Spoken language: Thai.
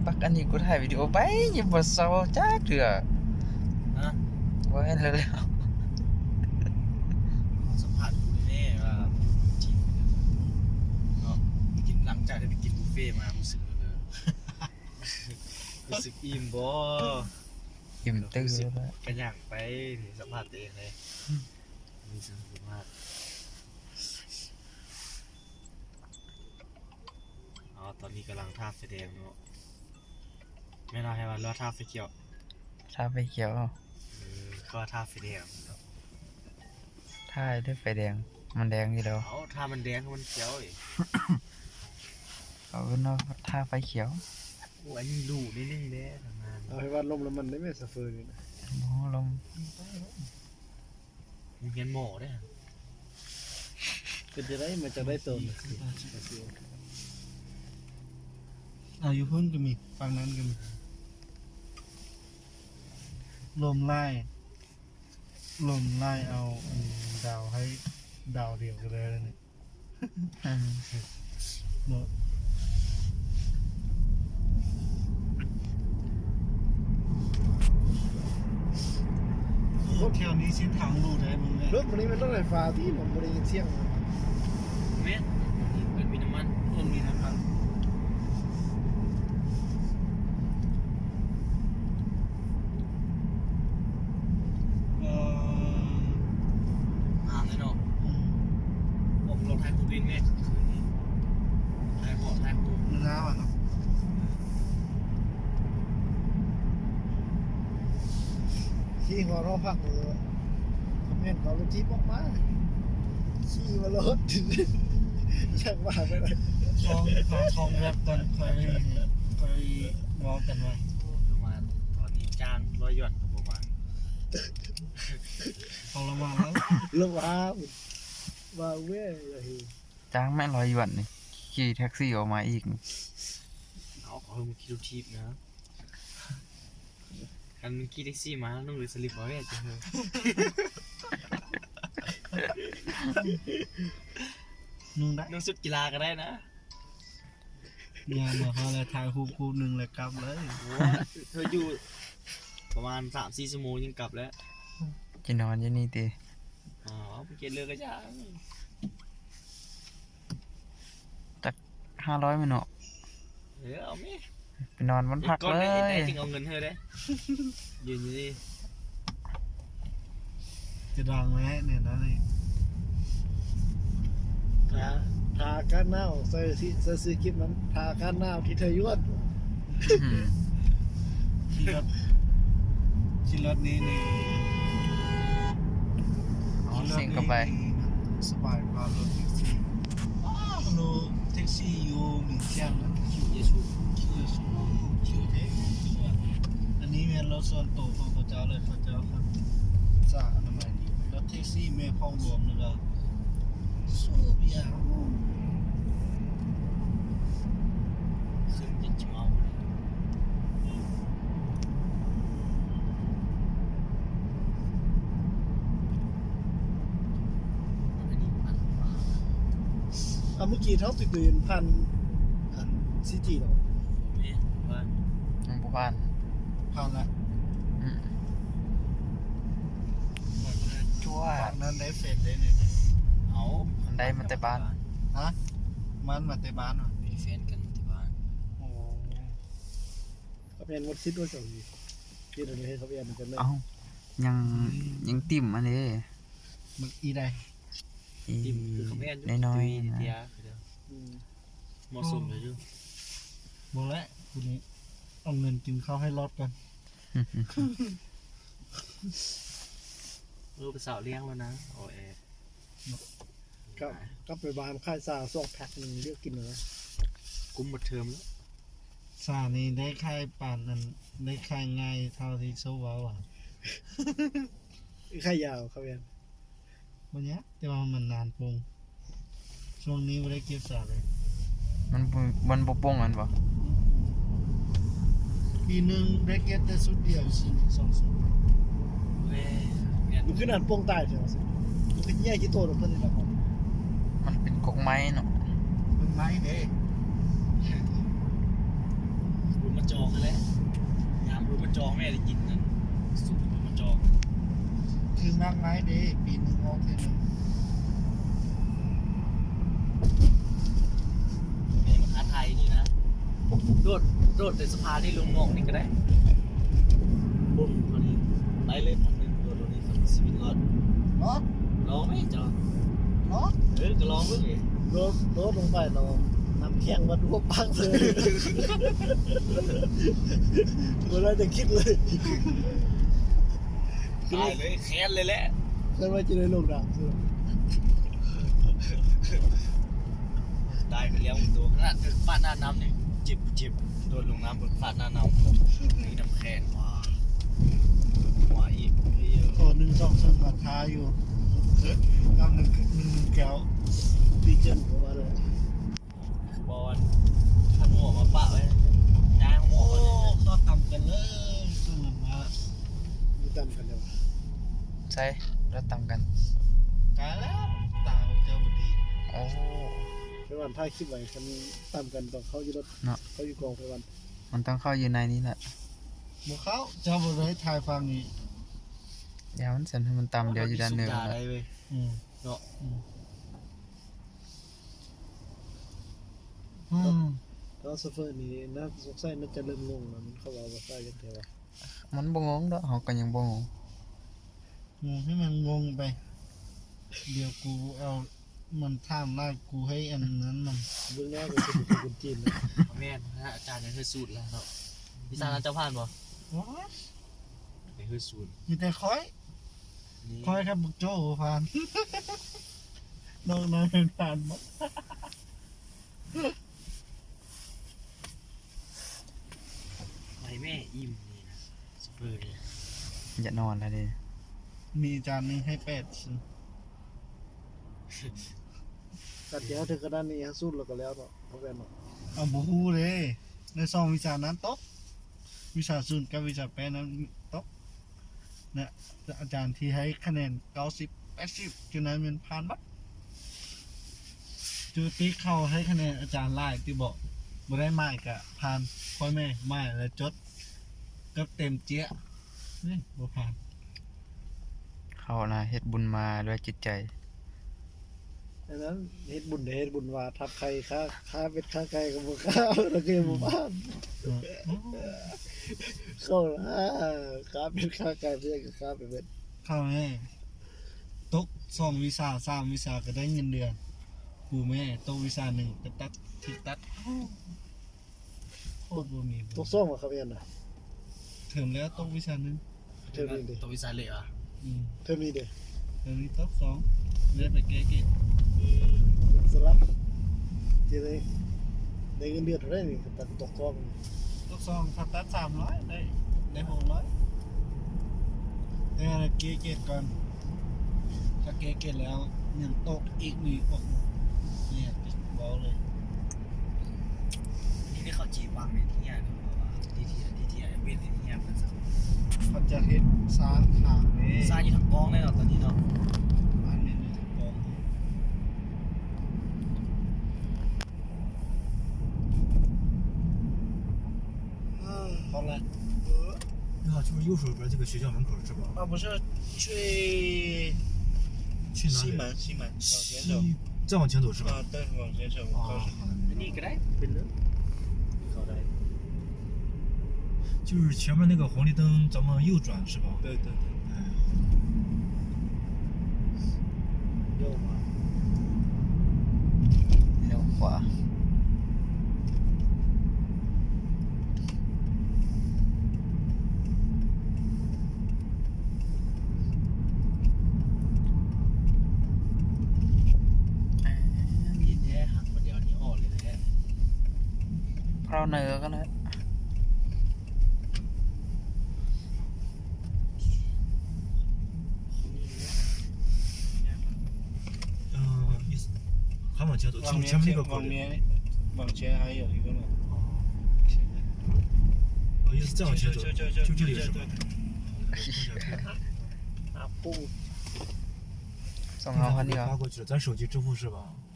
ปักอันนี้กูถ่ายวิดีโอไปยังบ่เซาจ้าเถื่อฮะว่าให้เลยแล้วสัมผัสกูแน่ว่าจริงเนาะกินหลังจากที่ไปกินบุฟเฟ่มารู้สึกเลยรู้สึกอิ่มบ่ อิ่มตื้อ รู้สึก แล้ว กันอย่างไปสัมผัสตัวเองเลยมีสัมผัสตอนนี้กำลังท่าไฟแดงเนาะไม่น่าให้ว่ารอท่าไฟเขียว ถ้าไฟเขียวก็ท่าไฟแดง ถ่ายด้วยไฟแดงมันแดงอยู่แล้ว เอาท่ามันแดงมันเขียวอีก เอาเป็นว่าถ้าไฟเขียว โอ้อันนี้รูนิดนึงเด้ทำงาน เอาให้ว่าลมแล้วมันได้ไม่สะเฟอร์นี่นะ โอ้ลม มึงเห็นหมอได้ ก็จะได้มันจะได้ตน อยู่พุ่นก็มีฝั่งนั้นก็มีลมไล่เอาดาวให้ดาวเดียวกันเลยเนี่ย อืม เนาะแถวนี้เส้นทางรูได้มึงไง รถวันนี้มันรถไฟฟ้าที่ผมไม่ได้ยินเสียง แม่เปิดมีน้ำมัน มันมีน้ำมัน ห่างเลยเนาะผมรถไทยคูบินแม่คืนนี้ไทยหอไทยคู น้ำอ่ะเนาะ ขี่หัวเราะพักเลยคอมเมนต์เขาก็จี๊บออกมาขี่มารถช่างว่าไปเลย ทองรับก่อนค่อยงอกันไว้ ประมาณตอนนี้จ้าง100หยวนก็ประมาณ ทองระวังแล้ว ลงว่าเว้ยอย่าเห็น จ้างแม่100 หยวนนี่ขี่แท็กซี่ออกมาอีก เอาขอให้มึงคิดดูทีนะกันขี่แท็กซี่มาต้องเลยสลิปเอาไว้จะเหรอ นุ่งได้ น้องสุดกีฬาก็ได้นะ งานเนี่ยเขาเลยถ่ายคูหนึ่งเลยกลับเลย โอ้เธออยู่ประมาณ 3-4 ชั่วโมงยังกลับแล้ว จะนอนอยู่นี่ติ อ๋อไปเกณฑ์เรือก็ยัง 500มั้ยเนาะ เอาไหม ไปนอนบนพัก ก่อน เล ได้ ย จึงเอาเงินเธอได้ยืนอยู่นี่ จะดังไหมเนี่ยนั่นนี่ ทาก้านหน้าใส่ซื้อคลิปนั้นทาก้านหน้าที่เธอยวด อืม ขี่รถนี้นี่ เอาเสียงเข้าไป สบายกว่ารถแท็กซี่รถแท็กซี่อยู่หมิ่นเชียงนะ คิวเยซู คิวเท่อันนี้เป็นรถส่วนตัวของเขาเจ้าเลยเขาเจ้าครับสะอาดอนามัยดีรถแท็กซี่ไม่เข้ารวมเลยสู้เบียร์ ซึ่งจะเมาอันนี้มันมา เมื่อกี้เท่าติดปืนพันซีจีหรอ ผมเองว่า ทางบ้าน ผ่านละ อืมจั่ว จากนั้นได้เฟซได้เนี่ย เอา มันได้มาแต่บ้าน ฮะมันมาแต่บ้านเหรอ เป็นแฟนกันที่บ้าน โอ้ เขาเป็นวัดซิดว่าสองที่เราให้เขาเรียนกันเลย เอ้ายังติ่มอันนี้ มันอีได้ อี ทีมคือเขาไม่อัน น้อย ๆ ๆ เดีย นะ วเหมาะสมเลยจุ๊ บอกแล้วคุณนี้เอาเงินกินข้าวให้รอดก่อน ไปสาวเลี้ยงแล้วนะโอ้เอ ก็ไปบ้านค่ายซาส่งแพ็คหนึ่งเรียกกินเลย กุ้มหมดเทอมแล้ว ซานี่ได้ค่ายป่านนั้นได้ค่ายง่ายเท่าที่โซวาว่ะ ค่ายยาวเขาเรียน วันนี้แต่ว่ามันนานปงช่วงนี้ไม่ได้เก็บสาเลย มันบ่ป่งอันบ่ ปีหนึ่งได้เก็บแต่สุดเดียวสองสุด เว้ยเนี่ย มันขึ้นอ่านโป้งใต้ใช่ไหมมันเป็นแย่กี่ตัวหรือเปล่าเนี่ย มันเป็นกกไม้เนาะ มันไม้เด้ คุณมาจอง ได้กินนั่นสูตรมันจอก คือมากไม้เด้ปีหนึงออกเท่านึง แม่มาค้าไทยนี่นะโดดแต่สะพานที่ลงงอกนี่ก็ได้บุ้มเท่านี้ไปเลยพันหนึ่งโดดตรงนี้ชีวิตรอด เนาะ ลองไหมจอ เนาะ ก็ลองเพื่อนเลย รถลงไปเราน้ำแข็งมาทั่วปังเลยเราจะคิดเลย ตายเลยแค้นเลยแหละ เพื่อนว่าจะได้ลงดังสุด ได้ไปเลี้ยงตัวขนาดฟาดหน้าน้ำนี่เจ็บโดนลงน้ำบนฟาดหน้าน้ำนี่น้ำแข็งว้าหัวอีกเยอะ โอ้1 2 3ราคาอยู่กำหนึ่งแก้ว ดีเจนของมาเลย บอลถ้าหมวกมาปะไว้ย้ายหมว โอ้ กมาเลย ก็ต่ำกันเลยขึ้นมา มีตามกันเดียว ใช่เราตำกัน กายแล้วตาเจ้าบุดี โอ้ ไปวันท้ายคลิปไว้กันตามกันตอนเขาอยู่รถ เนาะ เขาอยู่กองไปวัน มันต้องเข้าอยู่ในนี้แหละ หมูเขาเจ้าบุได้ทายฟังนี่ ยาวมันเสร็จให้มันตำเดี๋ยวอยู่ด้านเหนือ สุดย แล้ ได้ ว เว้ย เนาะ แล้วโซเฟอร์นี่น่าสงสัยน่าจะเริ่มงงแล้วมันเขาว่าว่าใต้ยังไงวะ มันบ่งงดอกเขาก็ยังบ่งง ให้มันงงไป เดี๋ยวกูเอามันท่ามไล่กูให้อันนั้นมัน เบื้องหน้าเป็นคนจีนนะ แม่นนะอาจารย์ยังเคยสูตรแล้วเนาะพิซซ่านั้นเจ้าผ่านบ่ ว้า ไม่เคยสูตร มีแต่คอย นี่ คอยครับบุกโจ้ผ่าน นอกนั้นเป็นผ่านหมด ไปแม่อิ่มนี่นะซุปเปอร์นี่ อย่านอนแล้วดิ มีจานหนึงให้8ซึ่ง กัดเดี๋ยวเธอก็ด้านนี้ฮะสู้แล้วก็แล้วเนาะเอาแวนเนาะ เอาบูฮูเลยในซองวิชานั้นตกวิชาศูนย์กับวิชาแปดนั้นตกเนี่ยอาจารย์ที่ให้คะแนน90 80จุดนั้นเป็นผ่านบัดจุดที่เข้าให้คะแนนอาจารย์ไล่ที่บอกบ่ได้ไม้กะผ่านค่อยแม่ไม้แล้วจดก็เต็มเจี๊ยะนี่บ่ผ่าน เขานะเฮ็ดบุญมาด้วยจิตใจ ดังนั้นเฮ็ดบุญว่าทับใครค่าเป็ดค่าไก่กับบ่ค่าแล้วก็ยังบ่บ้านเข้าละค่าเป็ดค่าไก่เพื่อนก็ค่าเป็ด เข้าแม่ตก2วิชา3วิชาก็ได้เงินเดือนครูแม่ตกวิชา1ก็ตัดที่ตัดโคตรบ่มี ตกซ่อมกับเขาเองน่ะ เทอมแล้วตกวิชาหนึง เทอมนี้ดิ ตัววิซาเลยอ่ะ เทอมนี้ดิ เทอมนี้ตก2เลยไปเก๊ก สลับจะได้เงินเดือนเท่าไหร่นี่แต่ตกซ่อม ตก2ถ้าตัด300ได้600แต่อะไรเก๊กก่อนถ้าเก๊กแล้วยังตกอีกนี่โอ้โหเนี่ยเว้าเลย นี่ได้เข้าจีบวางในที่เนี่ยดูว่าดีที่เว้นที่เนี่ยมันสัก เขาจะเฮ็ดสร้างทางนี่ ซ่าอยู่ทางกองเลยเนาะตอนนี้เนาะ อันนี้ในทางกอง 好了。那就是右手边这个学校门口是吧？啊，不是去去哪里？西门，西门往前走。西，再往前走是吧？啊，对，往前走，我告啊，诉好的。 นี่ก็ได้เป็นเรื่องเขาได้ 就是前面那个红绿灯，咱们右转是吧？你。对对对。哎， โยกมา เลี้ยวขวา ยินแย่หักคนเดียวนี้ออกเลยแหละ เพราะเนื้อก็เลย 意思还往前走，往前面那个口令。往前还有一个门。意思再往前走，就这里是吧？ อาปู ส่งเอาคันเดียว 发过去了，咱手机支付是吧？